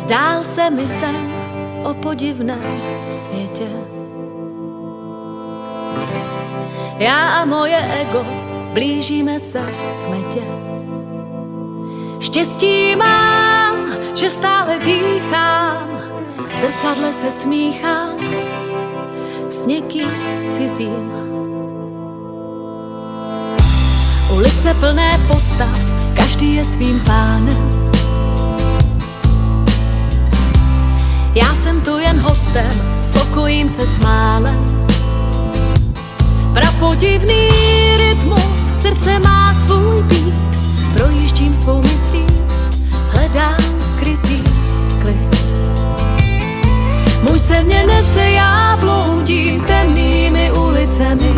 Zdál se mi sen o podivném světě. Já a moje ego blížíme se k metě. Štěstí mám, že stále dýchám, v zrcadle se smíchám s někým cizím. Ulice plné postav, každý je svým pánem. Já jsem tu jen hostem, spokojím se s málem. Prapodivný rytmus, srdce má svůj beat. Projíždím svou myslí, hledám skrytý klid. Můj sen mě nese, já bloudím temnými ulicemi.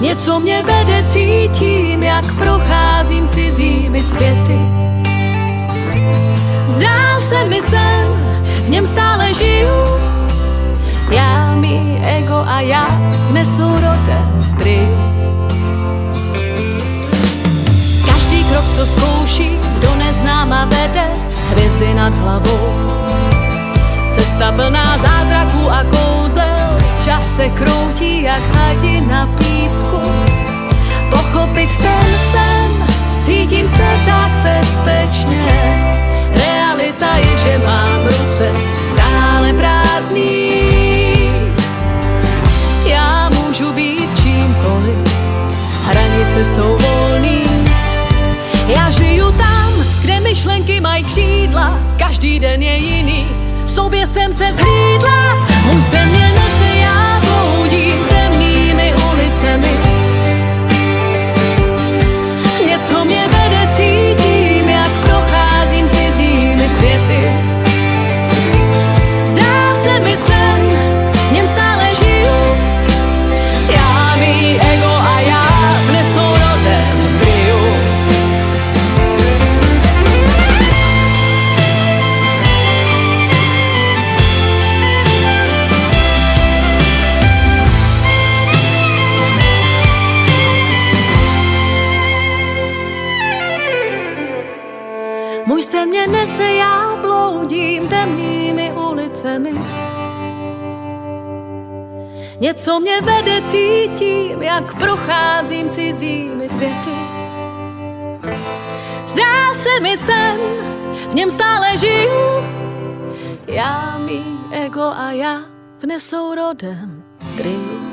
Něco mě vede, cítím, jak procházím cizími světy. Zdál se mi sen, v něm stále žiju. Já, mý ego a já v nesourodém triu. Každý krok, co zkouší, do neznáma vede, hvězdy nad hlavou. Cesta plná zázraků a kouzel, čas se kroutí jak hladina písku. Pochopit ten sen, cítím se tak bezpečně. Realita je, že mám ruce stále prázdný. Já můžu být čímkoliv, hranice jsou volný. Já žiju tam, kde myšlenky mají křídla, každý den je jiný, v sobě jsem se zhlídla. Můj sen mě nese, já bloudím temnými ulicemi. Něco mě vede, cítím, jak procházím cizími světy. Zdá se mi sen, v něm stále žiju. Já, mý ego a já v nesourodém triu. Můj sen mě nese, já bloudím temnými ulicemi. Něco mě vede, cítím, jak procházím cizími světy. Zdál se mi sen, v něm stále žiju. Já, mý ego a já v nesourodém triu.